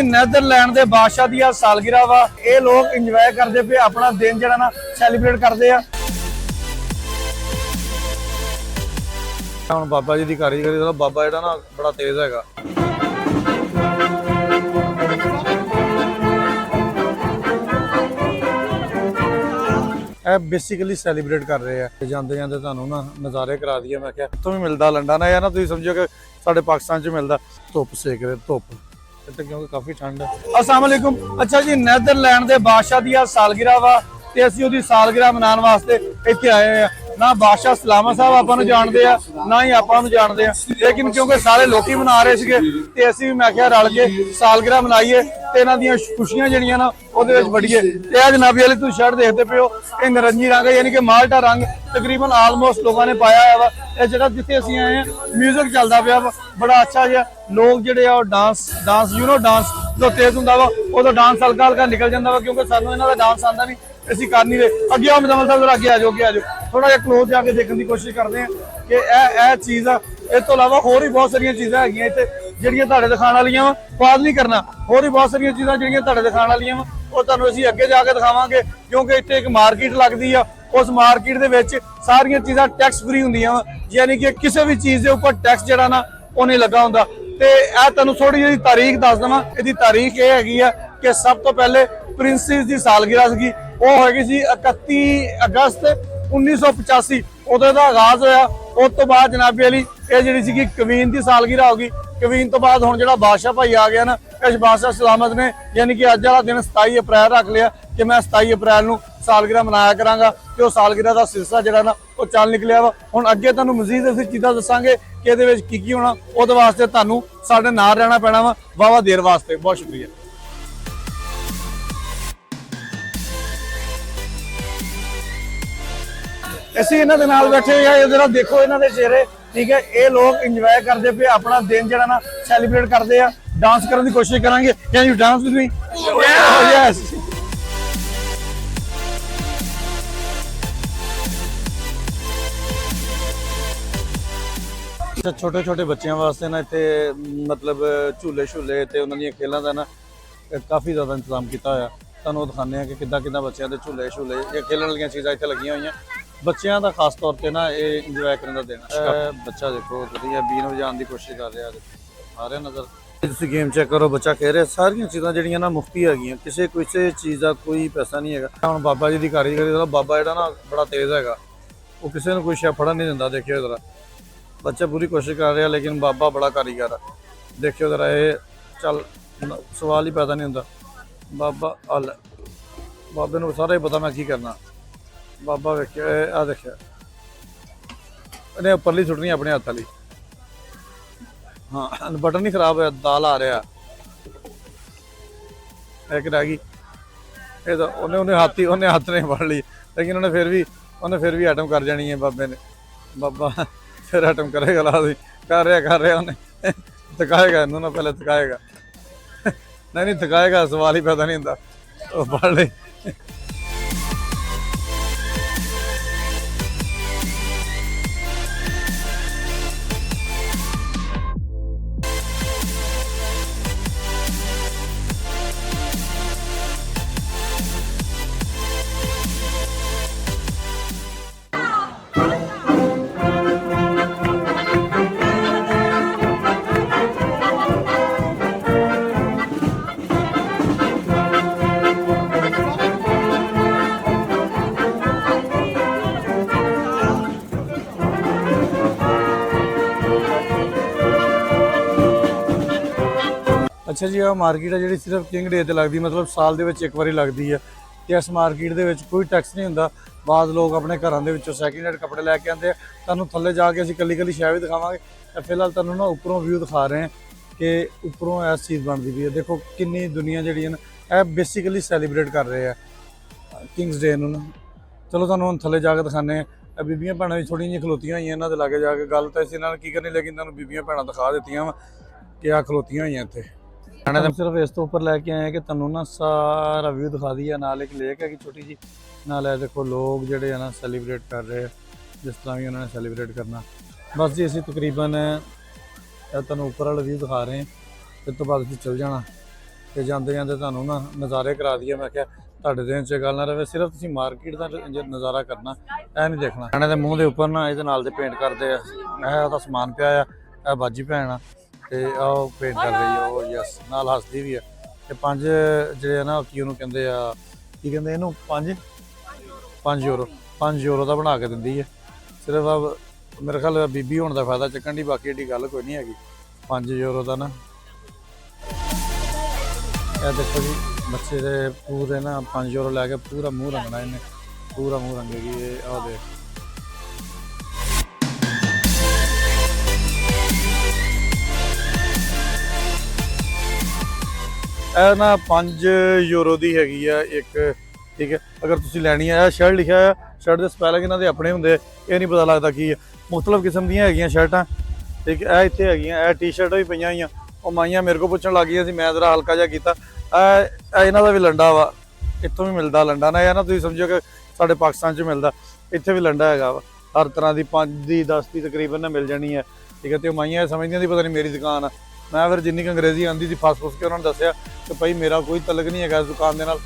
जी Netherlands के बादशाह दी सालगिरह वा ये लोग इंजॉय करते पे अपना दिन जिहड़ा ना सैलीब्रेट करते हैं। ਹੁਣ ਬਾਬਾ ਜੀ ਦੀ ਕਾਰੀਗਰੀ ਦਾ ਬਾਬਾ ਜਿਹੜਾ ਨਾ ਬੜਾ ਤੇਜ਼ ਹੈਗਾ। ਇਹ ਬੇਸਿਕਲੀ ਸੈਲੀਬ੍ਰੇਟ ਕਰ ਰਹੇ ਆ। ਜਾਂਦੇ ਜਾਂਦੇ ਤੁਹਾਨੂੰ ਨਾ ਨਜ਼ਾਰੇ ਕਰਾ ਦਈਏ। ਮੈਂ ਕਿਹਾ ਇੱਥੋਂ ਵੀ ਮਿਲਦਾ ਲੰਡਾ ਨਾ ਯਾਰ ਨਾ ਤੁਸੀਂ ਸਮਝੋ ਕਿ ਸਾਡੇ ਪਾਕਿਸਤਾਨ 'ਚ ਮਿਲਦਾ। ਧੁੱਪ ਸੇਕ ਰਹੇ ਧੁੱਪ ਇੱਥੇ ਕਿਉਂਕਿ ਕਾਫੀ ਠੰਡ ਹੈ। अस्सलाम वालेकुम। अच्छा जी नैदरलैंड के बादशाह दी सालगिरह वा ते असीं उहदी सालगिरह मनाउण वास्ते इत्थे आए हैं। ना बादशाह सलामा साहब आपां नूं जाणदे आ ना ही आपां नूं जाणदे आ, लेकिन क्योंकि सारे लोकी मना रहे सीगे ते असीं भी मैं किहा रल के सालगिरह मनाईए ते इन्हां दीयां खुशियां जिहड़ियां ना ਉਹਦੇ ਵਿੱਚ ਵੜੀਏ। ਤੇ ਇਹ ਜਨਾਬੀ ਵਾਲੀ ਤੁਸੀਂ ਸ਼ਰਟ ਦੇਖਦੇ ਪਿਓ ਇਹ ਨਰੰਜੀ ਰੰਗ ਹੈ ਯਾਨੀ ਕਿ ਮਾਲਟਾ ਰੰਗ ਤਕਰੀਬਨ ਆਲਮੋਸਟ ਲੋਕਾਂ ਨੇ ਪਾਇਆ ਹੋਇਆ ਵਾ। ਇਹ ਜਗ੍ਹਾ ਜਿੱਥੇ ਅਸੀਂ ਆਏ ਹਾਂ ਮਿਊਜ਼ਿਕ ਚੱਲਦਾ ਪਿਆ ਵਾ ਬੜਾ ਅੱਛਾ ਜਿਹਾ। ਲੋਕ ਜਿਹੜੇ ਆ ਉਹ ਡਾਂਸ ਡਾਂਸ ਜੋ ਤੇਜ਼ ਹੁੰਦਾ ਵਾ ਉਦੋਂ ਡਾਂਸ ਹਲਕਾ ਹਲਕਾ ਨਿਕਲ ਜਾਂਦਾ ਵਾ ਕਿਉਂਕਿ ਸਾਨੂੰ ਇਹਨਾਂ ਦਾ ਡਾਂਸ ਆਉਂਦਾ ਨਹੀਂ, ਅਸੀਂ ਕਰ ਨਹੀਂ ਰਹੇ। ਅੱਗੇ ਆਓ ਮਦਮਲ ਸਾਹਿਬ ਜਰਾ ਅੱਗੇ ਆ ਜਾਓ ਥੋੜਾ ਜਿਹਾ ਕਲੋਜ਼ ਜਾ ਕੇ ਦੇਖਣ ਦੀ ਕੋਸ਼ਿਸ਼ ਕਰਦੇ ਹਾਂ ਕਿ ਇਹ ਚੀਜ਼ ਆ। ਇਸ ਤੋਂ ਇਲਾਵਾ ਹੋਰ ਵੀ ਬਹੁਤ ਸਾਰੀਆਂ ਚੀਜ਼ਾਂ ਹੈਗੀਆਂ ਇੱਥੇ ਜਿਹੜੀਆਂ ਤੁਹਾਡੇ ਦਿਖਾਉਣ ਵਾਲੀਆਂ ਵਾ। ਬਾਤ ਨਹੀਂ ਕਰਨਾ, ਹੋਰ ਵੀ ਬਹੁਤ ਸਾਰੀਆਂ ਚੀਜ਼ਾਂ ਜਿਹੜੀਆਂ ਤੁਹਾਡੇ ਦਿਖਾਉਣ ਵਾਲੀਆਂ ਵਾ ਉਹ ਤੁਹਾਨੂੰ ਅਸੀਂ ਅੱਗੇ ਜਾ ਕੇ ਦਿਖਾਵਾਂਗੇ ਕਿਉਂਕਿ ਇੱਥੇ ਇੱਕ ਮਾਰਕੀਟ ਲੱਗਦੀ ਆ। ਉਸ ਮਾਰਕੀਟ ਦੇ ਵਿੱਚ ਸਾਰੀਆਂ ਚੀਜ਼ਾਂ ਟੈਕਸ ਫ੍ਰੀ ਹੁੰਦੀਆਂ ਵਾ, ਯਾਨੀ ਕਿ ਕਿਸੇ ਵੀ ਚੀਜ਼ ਦੇ ਉੱਪਰ ਟੈਕਸ ਜਿਹੜਾ ਨਾ ਉਹ ਨਹੀਂ ਲੱਗਾ ਹੁੰਦਾ। ਤੇ ਇਹ ਤੁਹਾਨੂੰ ਥੋੜੀ ਜਿਹੀ ਤਾਰੀਖ ਦੱਸ ਦਵਾਂ। ਇਹਦੀ ਤਾਰੀਖ ਇਹ ਹੈਗੀ ਆ ਕਿ ਸਭ ਤੋਂ ਪਹਿਲੇ ਪ੍ਰਿੰਸਿਸ ਦੀ ਸਾਲਗਿਰਹ ਸੀਗੀ, ਉਹ ਹੈਗੀ ਸੀ 31 ਅਗਸਤ 1985 ਉਦੋਂ ਦਾ ਆਗਾਜ਼ ਹੋਇਆ। ਉਸ ਤੋਂ ਬਾਅਦ ਜਨਾਬੀ ਅਲੀ ਇਹ ਜਿਹੜੀ ਸੀਗੀ ਕਵੀਨ ਦੀ ਸਾਲਗਿਰਹ ਹੋ ਗਈ। ਕਵੀਨ ਤੋਂ ਬਾਅਦ ਹੁਣ ਜਿਹੜਾ ਬਾਦਸ਼ਾਹ ਭਾਈ ਆ ਗਿਆ ਨਾ ਇਸ ਬਾਦਸ਼ਾਹ ਸਲਾਮਤ ਨੇ ਯਾਨੀ ਕਿ ਅੱਜ ਵਾਲਾ ਦਿਨ 27 ਅਪ੍ਰੈਲ ਰੱਖ ਲਿਆ ਕਿ ਮੈਂ 27 ਅਪ੍ਰੈਲ ਨੂੰ ਸਾਲਗਿਰਹ ਮਨਾਇਆ ਕਰਾਂਗਾ ਤੇ ਉਹ ਸਾਲਗਿਰਹ ਦਾ ਸਿਲਸਿਲਾ ਜਿਹੜਾ ਨਾ ਉਹ ਚੱਲ ਨਿਕਲਿਆ ਵਾ। ਹੁਣ ਅੱਗੇ ਤੁਹਾਨੂੰ ਮਜ਼ੀਦ ਅਸੀਂ ਚੀਜ਼ਾਂ ਦੱਸਾਂਗੇ ਕਿ ਇਹਦੇ ਵਿੱਚ ਕੀ ਕੀ ਹੋਣਾ। ਉਹਦੇ ਵਾਸਤੇ ਤੁਹਾਨੂੰ ਸਾਡੇ ਨਾਲ ਰਹਿਣਾ ਪੈਣਾ ਵਾ ਵਾਵਾ ਦੇਰ ਵਾਸਤੇ। ਬਹੁਤ ਸ਼ੁਕਰੀਆ। ਅਸੀਂ ਇਹਨਾਂ ਦੇ ਨਾਲ ਬੈਠੇ ਹੋਏ ਆ, ਜਰਾ ਦੇਖੋ ਇਹਨਾਂ ਦੇ ਚਿਹਰੇ। ਠੀਕ ਹੈ, ਇਹ ਲੋਕ ਇੰਜੋਏ ਕਰਦੇ ਪਏ ਆਪਣਾ ਦਿਨ ਜਿਹੜਾ ਨਾ ਸੈਲੀਬ੍ਰੇਟ ਕਰਦੇ ਆ। ਡਾਂਸ ਕਰਨ ਦੀ ਕੋਸ਼ਿਸ਼ ਕਰਾਂਗੇ। Can you dance with me? Yes. ਛੋਟੇ ਛੋਟੇ ਬੱਚਿਆਂ ਵਾਸਤੇ ਨਾ ਇੱਥੇ ਮਤਲਬ ਝੂਲੇ ਤੇ ਉਹਨਾਂ ਦੀਆਂ ਖੇਲਾਂ ਦਾ ਨਾ ਕਾਫੀ ਜ਼ਿਆਦਾ ਇੰਤਜ਼ਾਮ ਕੀਤਾ ਹੋਇਆ। ਤੁਹਾਨੂੰ ਦਿਖਾਉਂਦੇ ਆ ਕਿ ਕਿੱਦਾਂ ਬੱਚਿਆਂ ਦੇ ਝੂਲੇ ਇਹ ਖੇਲਣ ਵਾਲੀਆਂ ਚੀਜ਼ਾਂ ਇੱਥੇ ਲੱਗੀਆਂ ਹੋਈਆਂ। ਬੱਚਿਆਂ ਦਾ ਖਾਸ ਤੌਰ ਤੇ ਨਾ ਇਹ ਇੰਜੋਏ ਕਰਨ ਦਾ ਦਿਨ। ਬੱਚਾ ਦੇਖੋ ਤੁਸੀਂ ਬੀਨ ਵਜਾਉਣ ਦੀ ਕੋਸ਼ਿਸ਼ ਕਰ ਰਿਹਾ ਆ ਰਿਹਾ ਨਜ਼ਰ। ਤੁਸੀਂ ਗੇਮ ਚੈੱਕ ਕਰੋ, ਬੱਚਾ ਖੇਡ ਰਿਹਾ। ਸਾਰੀਆਂ ਚੀਜ਼ਾਂ ਜਿਹੜੀਆਂ ਨਾ ਮੁਫਤੀ ਹੈਗੀਆਂ, ਕਿਸੇ ਚੀਜ਼ ਦਾ ਕੋਈ ਪੈਸਾ ਨਹੀਂ ਹੈਗਾ। ਹੁਣ ਬਾਬਾ ਜੀ ਦੀ ਕਾਰੀਗਰੀ ਦਾ ਬਾਬਾ ਜਿਹੜਾ ਨਾ ਬੜਾ ਤੇਜ਼ ਹੈਗਾ, ਉਹ ਕਿਸੇ ਨੂੰ ਕੋਈ ਸ਼ੈ ਫੜਨ ਨਹੀਂ ਦਿੰਦਾ। ਦੇਖਿਓ ਜਰਾ ਬੱਚਾ ਪੂਰੀ ਕੋਸ਼ਿਸ਼ ਕਰ ਰਿਹਾ ਲੇਕਿਨ ਬਾਬਾ ਬੜਾ ਕਾਰੀਗਰ ਆ। ਦੇਖਿਓ ਜਰਾ ਇਹ ਚੱਲ ਸਵਾਲ ਹੀ ਪੈਦਾ ਨਹੀਂ ਹੁੰਦਾ। ਬਾਬਾ ਹਲ ਬਾਬੇ ਨੂੰ ਸਾਰਾ ਹੀ ਪਤਾ ਮੈਂ ਕੀ ਕਰਨਾ। ਬਾਬਾ ਵੇਖਿਆ ਆ ਦੇਖਿਆ ਇਹਨੇ ਉੱਪਰਲੀ ਸੁੱਟਣੀ ਆਪਣੇ ਹੱਥ ਵਾਲੀ। ਹਾਂ ਬਟਨ ਨਹੀਂ ਖਰਾਬ ਹੋਇਆ, ਦਾਲ ਆ ਰਿਹਾ ਇੱਕ ਰਹਿ ਗਈ। ਇਹ ਤਾਂ ਉਹਨੇ ਹੱਥ ਨੇ ਫੜ ਲਈ ਲੇਕਿਨ ਉਹਨੇ ਫਿਰ ਵੀ ਆਟਮ ਕਰ ਜਾਣੀ ਹੈ ਬਾਬੇ ਨੇ। ਬਾਬਾ ਫਿਰ ਆਟਮ ਕਰੇਗਾ ਲਾਜ਼ਮੀ। ਕਰ ਰਿਹਾ ਉਹਨੇ ਥਕਾਏਗਾ ਇਹਨੂੰ ਨਾ, ਪਹਿਲੇ ਥਕਾਏਗਾ। ਨਹੀਂ ਥਕਾਏਗਾ, ਸਵਾਲ ਹੀ ਪੈਦਾ ਨਹੀਂ ਹੁੰਦਾ। ਉਹ ਫੜ ਲਈ। ਅੱਛਾ ਜੀ, ਆ ਮਾਰਕੀਟ ਹੈ ਜਿਹੜੀ ਸਿਰਫ ਕਿੰਗ ਡੇ ਤੇ ਲੱਗਦੀ, ਮਤਲਬ ਸਾਲ ਦੇ ਵਿੱਚ ਇੱਕ ਵਾਰੀ ਲੱਗਦੀ ਹੈ। ਤੇ ਇਸ ਮਾਰਕੀਟ ਦੇ ਵਿੱਚ ਕੋਈ ਟੈਕਸ ਨਹੀਂ ਹੁੰਦਾ। ਬਾਅਦ ਲੋਕ ਆਪਣੇ ਘਰਾਂ ਦੇ ਵਿੱਚੋਂ ਸੈਕਿੰਡ ਹੈਂਡ ਕੱਪੜੇ ਲੈ ਕੇ ਆਉਂਦੇ ਆ। ਤੁਹਾਨੂੰ ਥੱਲੇ ਜਾ ਕੇ ਅਸੀਂ ਕੱਲੀ ਸ਼ੈ ਵੀ ਦਿਖਾਵਾਂਗੇ। ਫਿਲਹਾਲ ਤੁਹਾਨੂੰ ਨਾ ਉੱਪਰੋਂ ਵਿਊ ਦਿਖਾ ਰਹੇ ਹਾਂ ਕਿ ਉੱਪਰੋਂ ਇਸ ਚੀਜ਼ ਬਣਦੀ ਪਈ ਹੈ। ਦੇਖੋ ਕਿੰਨੀ ਦੁਨੀਆ ਜਿਹੜੀਆਂ ਨੇ ਇਹ ਬੇਸਿਕਲੀ ਸੈਲੀਬ੍ਰੇਟ ਕਰ ਰਹੇ ਆ ਕਿੰਗਸ ਡੇ ਨੂੰ ਨਾ। ਚਲੋ ਤੁਹਾਨੂੰ ਹੁਣ ਥੱਲੇ ਜਾ ਕੇ ਦਿਖਾਉਂਦੇ ਹਾਂ। ਬੀਬੀਆਂ ਭੈਣਾਂ ਵੀ ਥੋੜ੍ਹੀਆਂ ਜਿਹੀਆਂ ਖਲੋਤੀਆਂ ਹੋਈਆਂ ਇਹਨਾਂ ਦੇ ਲਾਗੇ ਜਾ ਕੇ। ਗੱਲ ਤਾਂ ਅਸੀਂ ਇਹਨਾਂ ਨਾਲ ਕੀ ਕਰਨੀ, ਲੇਕਿਨ ਤੁਹਾਨੂੰ ਬੀਬੀਆਂ ਭੈਣਾਂ ਦਿਖਾ ਦਿੱਤੀਆਂ ਵਾ ਕਿ ਆ ਖਲੋਤੀਆਂ ਹੋਈਆਂ ਇੱਥੇ। ਸਿਰਫ ਇਸ ਤੋਂ ਉੱਪਰ ਲੈ ਕੇ ਆਏ ਕਿ ਤੁਹਾਨੂੰ ਨਾ ਸਾਰਾ ਵਿਊ ਦਿਖਾ ਦਈਏ। ਨਾਲ ਇੱਕ ਲੇਕ ਹੈਗੀ ਛੋਟੀ ਜੀ, ਨਾਲ ਇਹ ਦੇਖੋ ਲੋਕ ਜਿਹੜੇ ਆ ਨਾ ਸੈਲੀਬ੍ਰੇਟ ਕਰ ਰਹੇ ਆ ਜਿਸ ਤਰ੍ਹਾਂ ਵੀ ਉਹਨਾਂ ਨੇ ਸੈਲੀਬ੍ਰੇਟ ਕਰਨਾ। ਬਸ ਜੀ ਅਸੀਂ ਤਕਰੀਬਨ ਤੁਹਾਨੂੰ ਉੱਪਰ ਵਾਲਾ ਵਿਊ ਦਿਖਾ ਰਹੇ ਹਾਂ। ਇਸ ਤੋਂ ਬਾਅਦ ਅਸੀਂ ਚੱਲ ਜਾਣਾ ਤੇ ਜਾਂਦੇ ਜਾਂਦੇ ਤੁਹਾਨੂੰ ਨਾ ਨਜ਼ਾਰੇ ਕਰਾ ਦਈਏ। ਮੈਂ ਕਿਹਾ ਤੁਹਾਡੇ ਦਿਨ 'ਚ ਗੱਲ ਨਾ ਰਵੇ, ਸਿਰਫ ਤੁਸੀਂ ਮਾਰਕੀਟ ਦਾ ਨਜ਼ਾਰਾ ਕਰਨਾ, ਇਹ ਨਹੀਂ ਦੇਖਣਾ। ਇਹਨਾਂ ਦੇ ਮੂੰਹ ਦੇ ਉੱਪਰ ਨਾ ਇਹਦੇ ਨਾਲ ਦੇ ਪੇਂਟ ਕਰਦੇ ਆ, ਇਹ ਉਹਦਾ ਸਮਾਨ ਪਿਆ ਆ, ਇਹ ਬਾਜੀ ਭੈਣ ਆ ਤੇ ਉਹ ਪੇਂਟ ਕਰ ਰਹੀ ਆ, ਉਹ ਯਸ ਨਾਲ ਹੱਸਦੀ ਵੀ ਆ। ਤੇ 5 ਜਿਹੜੇ ਆ ਨਾ ਕੀ ਉਹਨੂੰ ਕਹਿੰਦੇ ਆ, ਕੀ ਕਹਿੰਦੇ ਇਹਨੂੰ, 5 ਯੂਰੋ ਦਾ ਬਣਾ ਕੇ ਦਿੰਦੀ ਹੈ। ਸਿਰਫ ਮੇਰੇ ਖਿਆਲ ਬੀਬੀ ਹੋਣ ਦਾ ਫਾਇਦਾ ਚੱਕਣ ਦੀ, ਬਾਕੀ ਏਡੀ ਗੱਲ ਕੋਈ ਨਹੀਂ ਹੈਗੀ। 5 ਯੂਰੋ ਦਾ ਨਾ, ਇਹ ਦੇਖੋ ਜੀ ਬੱਚੇ ਦੇ ਪੂਰੇ ਨਾ 5 ਯੂਰੋ ਲੈ ਕੇ ਪੂਰਾ ਮੂੰਹ ਰੰਗਣਾ ਇਹਨੇ, ਪੂਰਾ ਮੂੰਹ ਰੰਗੇਗੀ ਇਹ। ਆਹ ਦੇਖ ਇਹ ਨਾ 5 ਯੂਰੋ ਦੀ ਹੈਗੀ ਆ ਇੱਕ, ਠੀਕ ਹੈ। ਅਗਰ ਤੁਸੀਂ ਲੈਣੀ ਆ, ਸ਼ਰਟ ਲਿਖਿਆ ਆ, ਸ਼ਰਟ ਦੇ ਸਪੈਲਿੰਗ ਇਹਨਾਂ ਦੇ ਆਪਣੇ ਹੁੰਦੇ, ਇਹ ਨਹੀਂ ਪਤਾ ਲੱਗਦਾ ਕੀ ਹੈ। ਮੁਖਤਲਿਫ ਕਿਸਮ ਦੀਆਂ ਹੈਗੀਆਂ ਸ਼ਰਟਾਂ, ਠੀਕ ਹੈ। ਇਹ ਇੱਥੇ ਹੈਗੀਆਂ, ਇਹ ਟੀ-ਸ਼ਰਟਾਂ ਵੀ ਪਈਆਂ ਹੋਈਆਂ। ਉਹ ਮਾਈਆਂ ਮੇਰੇ ਕੋਲ ਪੁੱਛਣ ਲੱਗ ਗਈਆਂ ਸੀ, ਮੈਂ ਜ਼ਰਾ ਹਲਕਾ ਜਿਹਾ ਕੀਤਾ। ਇਹਨਾਂ ਦਾ ਵੀ ਲੰਡਾ ਵਾ, ਇੱਥੋਂ ਵੀ ਮਿਲਦਾ ਲੰਡਾ ਨਾ, ਇਹ ਨਾ ਤੁਸੀਂ ਸਮਝੋ ਕਿ ਸਾਡੇ ਪਾਕਿਸਤਾਨ 'ਚ ਮਿਲਦਾ, ਇੱਥੇ ਵੀ ਲੰਡਾ ਹੈਗਾ ਵਾ। ਹਰ ਤਰ੍ਹਾਂ ਦੀ 5 ਦੀ 10 ਦੀ ਤਕਰੀਬਨ ਨਾ ਮਿਲ ਜਾਣੀ ਹੈ, ਠੀਕ ਹੈ। ਤੇ ਉਹ ਮਾਈਆਂ ਸਮਝਦੀਆਂ ਦੀ ਪਤਾ ਨਹੀਂ ਮੇਰੀ ਦੁਕਾਨ ਆ। ਮੈਂ ਫਿਰ ਜਿੰਨੀ ਕੁ ਅੰਗਰੇਜ਼ੀ ਆਉਂਦੀ ਸੀ ਫਸ ਕੇ ਉਹਨਾਂ ਨੂੰ ਦੱਸਿਆ ਕਿ ਭਾਈ ਮੇਰਾ ਕੋਈ ਤਲਕ ਨਹੀਂ ਹੈਗਾ ਇਸ ਦੁਕਾਨ ਦੇ ਨਾਲ।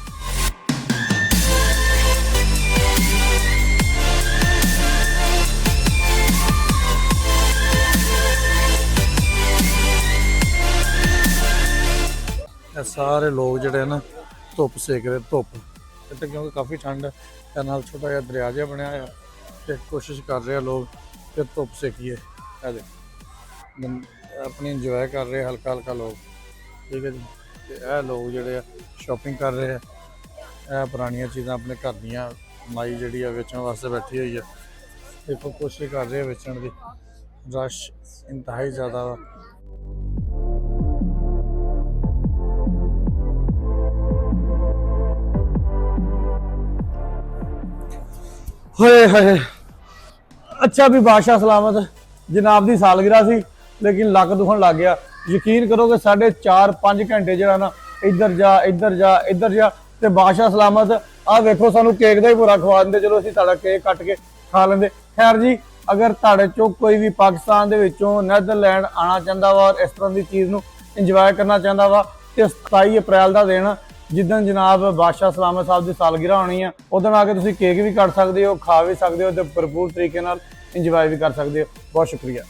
ਇਹ ਸਾਰੇ ਲੋਕ ਜਿਹੜੇ ਨਾ ਧੁੱਪ ਸੇਕ ਰਹੇ, ਧੁੱਪ ਇੱਥੇ ਕਿਉਂਕਿ ਕਾਫੀ ਠੰਡ ਹੈ, ਤੇ ਨਾਲ ਛੋਟਾ ਜਿਹਾ ਦਰਿਆ ਜਿਹਾ ਬਣਿਆ ਹੋਇਆ, ਤੇ ਕੋਸ਼ਿਸ਼ ਕਰ ਰਹੇ ਆ ਲੋਕ ਕਿ ਧੁੱਪ ਸੇਕੀਏ। ਇਹਦੇ ਆਪਣੀ ਇੰਜੋਏ ਕਰ ਰਹੇ ਹਲਕਾ ਹਲਕਾ ਲੋਕ, ਠੀਕ ਹੈ ਜੀ। ਤੇ ਇਹ ਲੋਕ ਜਿਹੜੇ ਆ ਸ਼ਾਪਿੰਗ ਕਰ ਰਹੇ ਆ, ਇਹ ਪੁਰਾਣੀਆਂ ਚੀਜ਼ਾਂ ਆਪਣੇ ਘਰ ਦੀਆਂ ਮਾਈ ਜਿਹੜੀ ਆ ਵੇਚਣ ਵਾਸਤੇ ਬੈਠੀ ਹੋਈ ਆ। ਦੇਖੋ ਕੋਸ਼ਿਸ਼ ਕਰ ਰਹੇ ਆ ਵੇਚਣ ਦੀ, ਰਸ਼ ਇੰਤਹਾਈ ਜ਼ਿਆਦਾ ਵਾ। ਹੋਏ ਹੋਏ, ਅੱਛਾ ਵੀ ਬਾਦਸ਼ਾਹ ਸਲਾਮਤ, ਜਨਾਬ ਦੀ ਸਾਲਗਿਰਾ ਸੀ ਲੇਕਿਨ ਲੱਕ ਦੁਖਣ ਲੱਗ ਗਿਆ। ਯਕੀਨ ਕਰੋ ਕਿ 4.5 ਘੰਟੇ ਜਿਹੜਾ ਨਾ ਇੱਧਰ ਜਾ ਇੱਧਰ ਜਾ ਇੱਧਰ ਜਾ, ਤੇ ਬਾਦਸ਼ਾਹ ਸਲਾਮਤ ਆਹ ਵੇਖੋ ਸਾਨੂੰ ਕੇਕ ਦਾ ਹੀ ਪੂਰਾ ਖਵਾ ਦਿੰਦੇ। ਚਲੋ ਅਸੀਂ ਤੁਹਾਡਾ ਕੇਕ ਕੱਟ ਕੇ ਖਾ ਲੈਂਦੇ। ਖੈਰ ਜੀ, ਅਗਰ ਤੁਹਾਡੇ ਚੋਂ ਕੋਈ ਵੀ ਪਾਕਿਸਤਾਨ ਦੇ ਵਿੱਚੋਂ ਨੈਦਰਲੈਂਡ ਆਉਣਾ ਚਾਹੁੰਦਾ ਵਾ ਔਰ ਇਸ ਤਰ੍ਹਾਂ ਦੀ ਚੀਜ਼ ਨੂੰ ਇੰਜੋਏ ਕਰਨਾ ਚਾਹੁੰਦਾ ਵਾ, ਤੇ 27 ਅਪ੍ਰੈਲ ਦਾ ਦਿਨ ਜਿੱਦਣ ਜਨਾਬ ਬਾਦਸ਼ਾਹ ਸਲਾਮਤ ਸਾਹਿਬ ਦੀ ਸਾਲਗਿਰਾ ਹੋਣੀ ਆ, ਉਦੋਂ ਆ ਕੇ ਤੁਸੀਂ ਕੇਕ ਵੀ ਕੱਟ ਸਕਦੇ ਹੋ, ਖਾ ਵੀ ਸਕਦੇ ਹੋ, ਤੇ ਭਰਪੂਰ ਤਰੀਕੇ ਨਾਲ ਇੰਜੋਏ ਵੀ ਕਰ ਸਕਦੇ ਹੋ। ਬਹੁਤ ਸ਼ੁਕਰੀਆ।